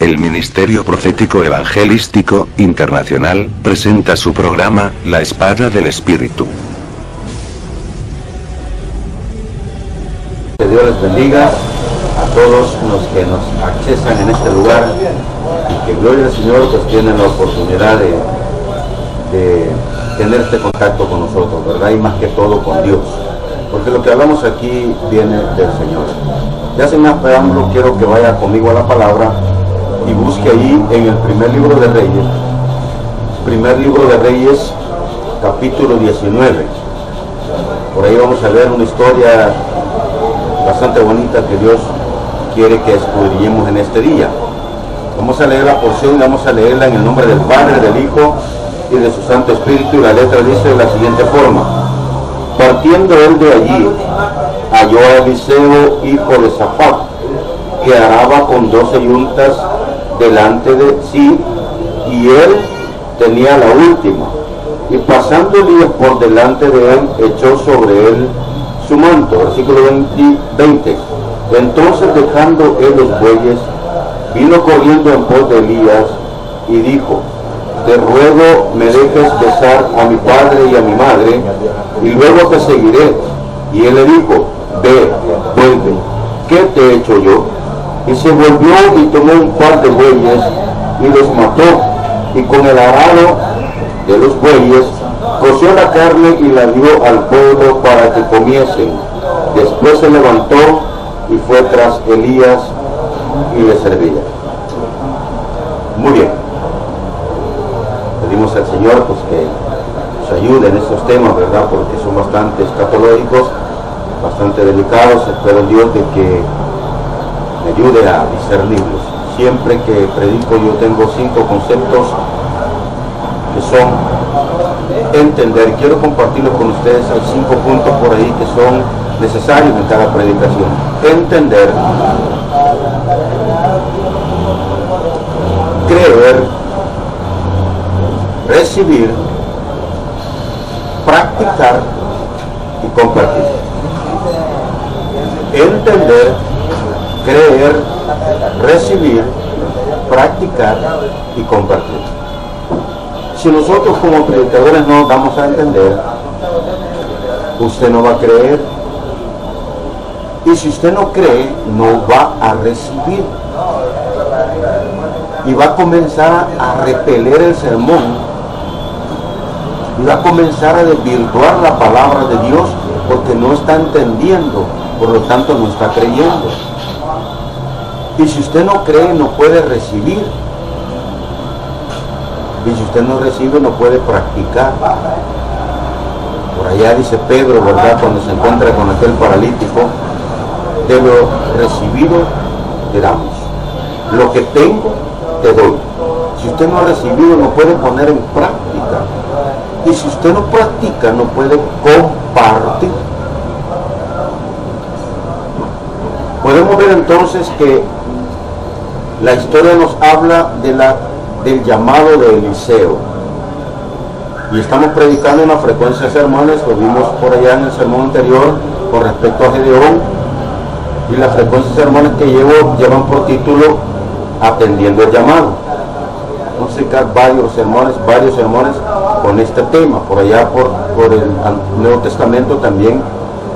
El Ministerio Profético Evangelístico Internacional presenta su programa, La Espada del Espíritu. Que Dios les bendiga a todos los que nos accesan en este lugar y que gloria al Señor pues tienen la oportunidad de tener este contacto con nosotros, ¿verdad? Y más que todo con Dios, porque lo que hablamos aquí viene del Señor. Ya sin más preámbulo, quiero que vaya conmigo a la palabra y busque ahí en el primer libro de Reyes, capítulo 19. Por ahí vamos a ver una historia bastante bonita que Dios quiere que escudriñemos en este día. Vamos a leer la porción y vamos a leerla en el nombre del Padre, del Hijo y de su Santo Espíritu. Y la letra dice de la siguiente forma: partiendo él de allí, halló a Eliseo, hijo de Safat, que araba con 12 yuntas delante de sí, y él tenía la última. Y pasando Elías por delante de él, echó sobre él su manto. Versículo 20. Entonces, dejando él los bueyes, vino corriendo en pos de Elías y dijo: te ruego me dejes besar a mi padre y a mi madre, y luego te seguiré. Y él le dijo: ve, vuelve, ¿qué te he hecho yo? Y se volvió y tomó un par de bueyes y los mató, y con el arado de los bueyes coció la carne y la dio al pueblo para que comiesen. Después se levantó y fue tras Elías y le servía. Muy bien. Pedimos al Señor pues que nos ayude en estos temas, ¿verdad? Porque son bastante escatológicos, bastante delicados. Espero en Dios de que me ayude a discernirlos. Siempre que predico yo tengo 5 conceptos que son entender. Quiero compartirlos con ustedes. Hay 5 puntos por ahí que son necesarios en cada predicación. Entender, creer, recibir, practicar y compartir. Entender, creer, recibir, practicar y compartir. Si nosotros como predicadores no nos damos a entender, usted no va a creer, y si usted no cree, no va a recibir, y va a comenzar a repeler el sermón, y va a comenzar a desvirtuar la palabra de Dios, porque no está entendiendo, por lo tanto no está creyendo. Y si usted no cree, no puede recibir. Y si usted no recibe, no puede practicar. Por allá dice Pedro, ¿verdad? Cuando se encuentra con aquel paralítico: de lo recibido te damos. Lo que tengo, te doy. Si usted no ha recibido, no puede poner en práctica. Y si usted no practica, no puede compartir. Podemos ver entonces que la historia nos habla del llamado de Eliseo. Y estamos predicando una frecuencia de sermones, lo vimos por allá en el sermón anterior con respecto a Gedeón. Y la frecuencia de sermones que llevan por título Atendiendo el llamado. Vamos a dedicar varios sermones con este tema. Por allá por el Nuevo Testamento también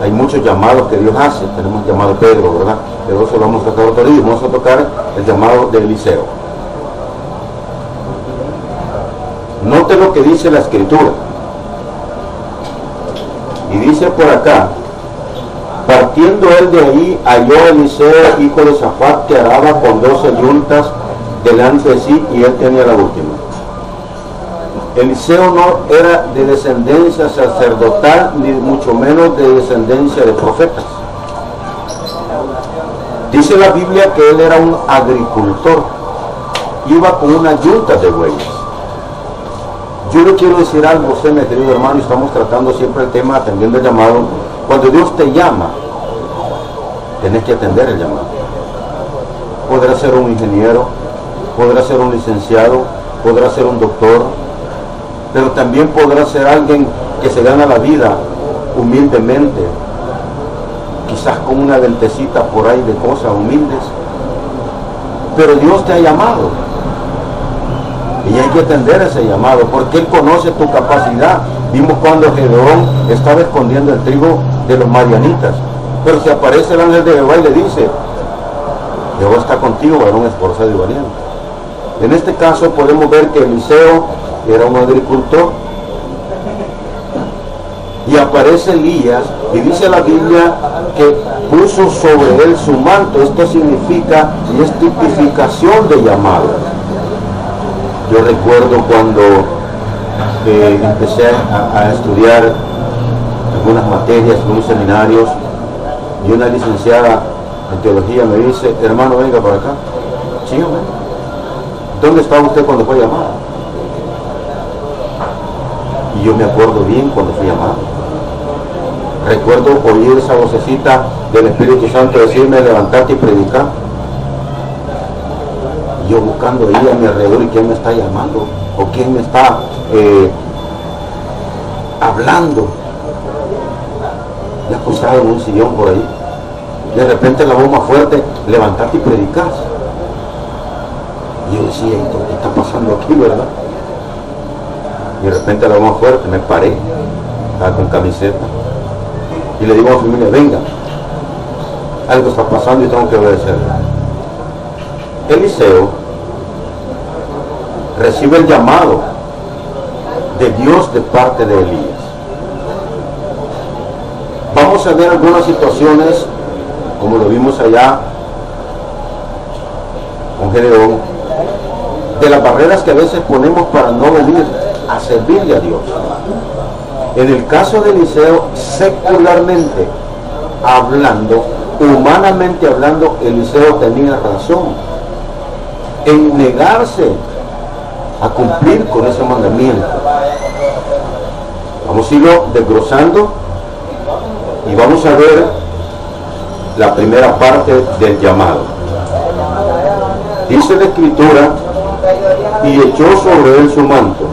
hay muchos llamados que Dios hace. Tenemos el llamado de Pedro, ¿verdad? Pero eso lo vamos a tocar otro día. Vamos a tocar el llamado de Eliseo. Note lo que dice la Escritura. Y dice por acá: partiendo él de ahí, halló a Eliseo, hijo de Safat, que araba con 12 yuntas delante de sí, y él tenía la última. Eliseo no era de descendencia sacerdotal, ni mucho menos de descendencia de profetas. Dice la Biblia que él era un agricultor, iba con una yunta de bueyes. Yo le quiero decir algo a usted, mi querido hermano, y estamos tratando siempre el tema atendiendo el llamado. Cuando Dios te llama, tenés que atender el llamado. Podrá ser un ingeniero, podrá ser un licenciado, podrá ser un doctor, pero también podrá ser alguien que se gana la vida humildemente, quizás con una dentecita por ahí de cosas humildes, pero Dios te ha llamado. Y hay que atender ese llamado, porque Él conoce tu capacidad. Vimos cuando Gedeón estaba escondiendo el trigo de los madianitas, pero se aparece el ángel de Jehová y le dice: Jehová está contigo, varón esforzado y valiente. En este caso podemos ver que Eliseo era un agricultor, y aparece Elías, y dice la Biblia que puso sobre él su manto. Esto significa, y es tipificación de llamado. Yo recuerdo cuando empecé a estudiar algunas materias, unos seminarios, y una licenciada en teología me dice: hermano, venga para acá. Sí, hombre. ¿Dónde estaba usted cuando fue llamado? Y yo me acuerdo bien cuando fui llamado. Recuerdo oír esa vocecita del Espíritu Santo decirme: levantarte y predicar. Y yo buscando ahí a mi alrededor, ¿y quién me está llamando? ¿O quién me está hablando? Ya acostado en un sillón por ahí. De repente la voz más fuerte: levantarte y predicar. Y yo decía: ¿qué está pasando aquí, verdad? Y de repente la voz más fuerte, me paré, estaba con camiseta, y le digo a mi familia: venga, algo está pasando y tengo que obedecer. Eliseo recibe el llamado de Dios de parte de Elías. Vamos a ver algunas situaciones, como lo vimos allá con Gedeón, de las barreras que a veces ponemos para no venir a servirle a Dios. En el caso de Eliseo, secularmente hablando, humanamente hablando, Eliseo tenía razón en negarse a cumplir con ese mandamiento. Vamos a irlo desglosando y vamos a ver la primera parte del llamado. Dice la Escritura: y echó sobre él su manto.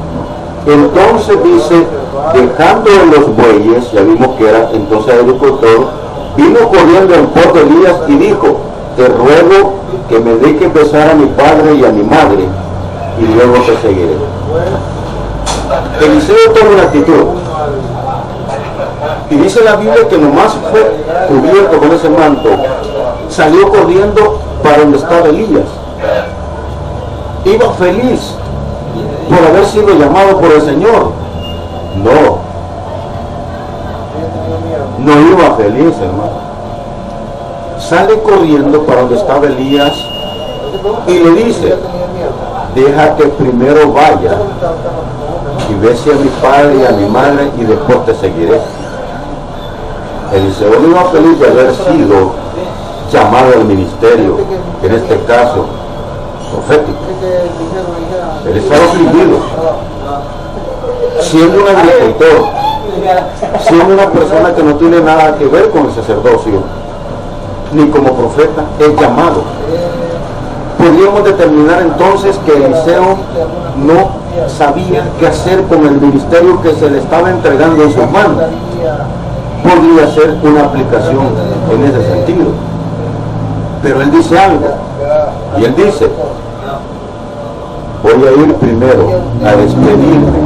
Entonces dice, dejando los bueyes, ya vimos que era entonces agricultor, vino corriendo en pos de Elías y dijo: te ruego que me dejes besar a mi padre y a mi madre, y luego te seguiré. Eliseo toma una actitud, y dice la Biblia que nomás fue cubierto con ese manto, salió corriendo para donde estaba Elías. Iba feliz por haber sido llamado por el Señor. No iba feliz, hermano. Sale corriendo para donde estaba Elías y le dice: deja que primero vaya y bese a mi padre y a mi madre y después te seguiré. Eliseo no iba feliz de haber sido llamado al ministerio, en este caso profético. Él estaba afligido, siendo un agricultor, siendo una persona que no tiene nada que ver con el sacerdocio, ni como profeta, es llamado. Podríamos determinar entonces que Eliseo no sabía qué hacer con el ministerio que se le estaba entregando en sus manos. Podría ser una aplicación en ese sentido. Pero él dice algo, y él dice: voy a ir primero a despedirme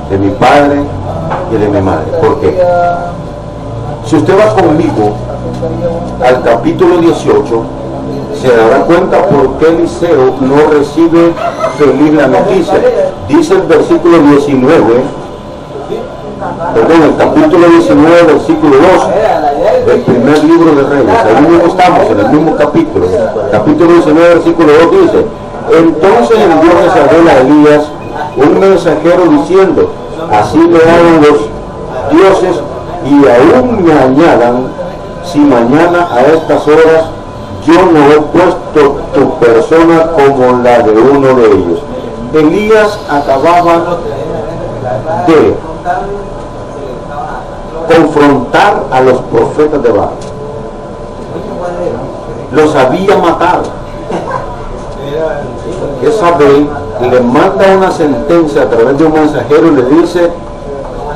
de mi padre y de mi madre. ¿Por qué? Si usted va conmigo al capítulo 18, se dará cuenta por qué Eliseo no recibe feliz la noticia. Dice el versículo 19, perdón, el capítulo 19, versículo 2 del primer libro de Reyes. Ahí mismo estamos, en el mismo capítulo. Capítulo 19, versículo 2 dice: entonces envió Jezabel a Elías un mensajero diciendo: así le hagan los dioses y aún me añadan, si mañana a estas horas yo no he puesto tu persona como la de uno de ellos. Elías acababa de confrontar a los profetas de Baal. Los había matado. Jezabel le manda una sentencia a través de un mensajero y le dice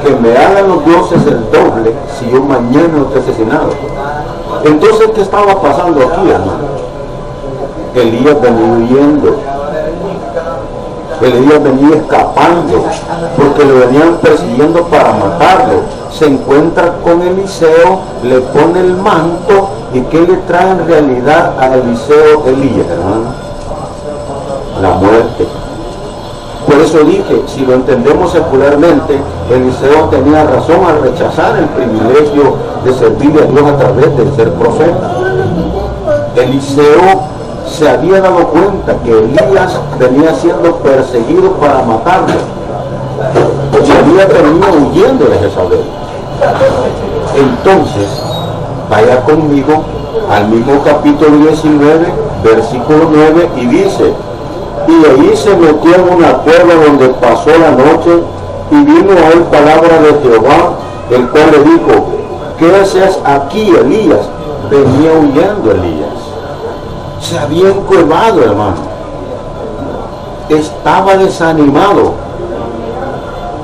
que me hagan los dioses el doble si yo mañana no estoy asesinado. Entonces, ¿qué estaba pasando aquí, hermano? Elías venía huyendo. Elías venía escapando porque lo venían persiguiendo para matarlo. Se encuentra con Eliseo, le pone el manto y ¿qué le trae en realidad a Eliseo Elías, hermano? La muerte. Por eso dije, si lo entendemos secularmente, Eliseo tenía razón al rechazar el privilegio de servirle a Dios a través de ser profeta. Eliseo se había dado cuenta que Elías venía siendo perseguido para matarlo y Elías venía huyendo de Jezabel. Entonces, vaya conmigo al mismo capítulo 19, versículo 9, y dice: y ahí se metió en una cueva donde pasó la noche, y vino a él palabra de Jehová, el cual le dijo: ¿qué haces aquí, Elías? Venía huyendo Elías. Se había encuevado, hermano. Estaba desanimado.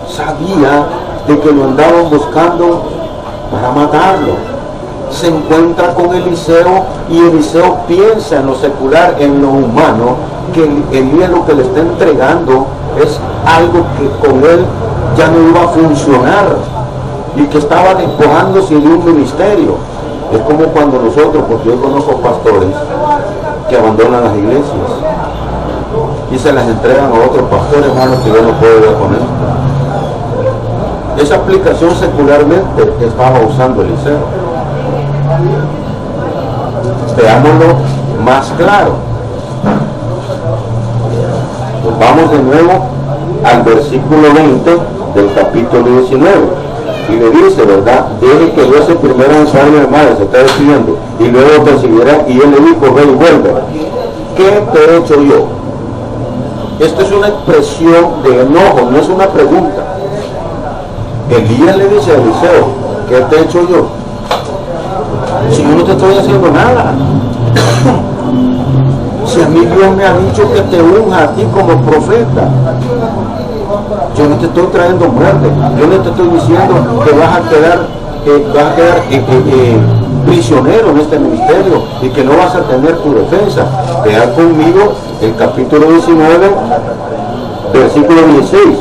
Sabía de que lo andaban buscando para matarlo. Se encuentra con Eliseo y Eliseo piensa en lo secular, en lo humano, que Elías lo que le está entregando es algo que con él ya no iba a funcionar y que estaba despojándose de un ministerio. Es como cuando nosotros, porque yo conozco pastores que abandonan las iglesias y se las entregan a otros pastores, hermanos, que yo no puedo ver con esto. Esa aplicación secularmente que estaba usando Eliseo. Veámoslo más claro. Pues vamos de nuevo al versículo 20 del capítulo 19. Y le dice, ¿verdad? Deje que yo se primero ensayo de madre, se está despidiendo, y luego te seguirá. Y él le dijo: ve y vuelve. ¿Qué te he hecho yo? Esto es una expresión de enojo, no es una pregunta. Elías le dice a Eliseo: ¿qué te he hecho yo? Si yo no te estoy haciendo nada. Si a mí Dios me ha dicho que te unja a ti como profeta, yo no te estoy trayendo muerte. Yo no te estoy diciendo que vas a quedar prisionero en este ministerio y que no vas a tener tu defensa. Vea conmigo el capítulo 19, versículo 16.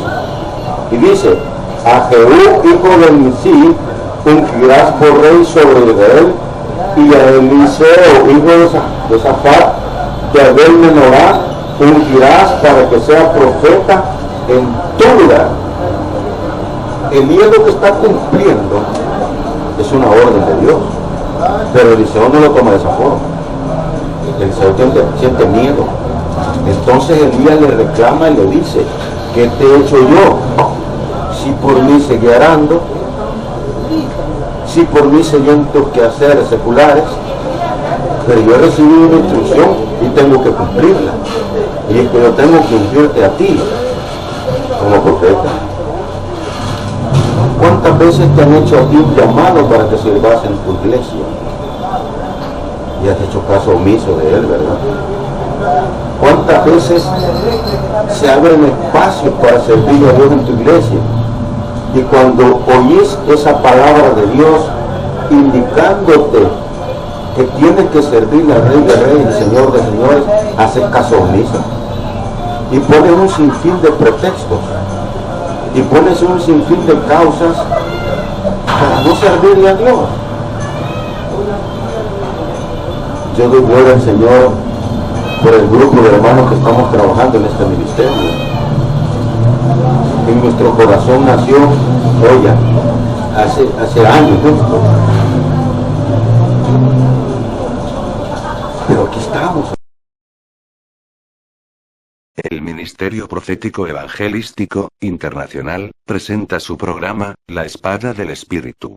Y dice: a Jehú, hijo de Nimsi, ungirás por rey sobre Israel, y a Eliseo, hijo de Safat, de Abel Menorá, ungirás para que sea profeta en tu lugar. Elías lo que está cumpliendo es una orden de Dios, pero Eliseo no lo toma de esa forma. Eliseo siente miedo. Entonces Elías le reclama y le dice: ¿qué te he hecho yo? Si por mí seguí arando, si por mí seguían tus quehaceres seculares, pero yo he recibido una instrucción y tengo que cumplirla. Y es que yo tengo que ungirte a ti como profeta. ¿Cuántas veces te han hecho a ti un llamado para que sirvas en tu iglesia? Y has hecho caso omiso de él, ¿verdad? ¿Cuántas veces se abren espacios para servir a Dios en tu iglesia? Y cuando oyes esa palabra de Dios indicándote que tienes que servir al Rey de Reyes y Señor de Señores, haces caso omiso. Y pones un sinfín de pretextos. Y pones un sinfín de causas para no servirle a Dios. Yo doy gloria al Señor por el grupo de hermanos que estamos trabajando en este ministerio. En nuestro corazón nació, oye, hace años justo. Pero aquí estamos. El Ministerio Profético Evangelístico Internacional presenta su programa, La Espada del Espíritu.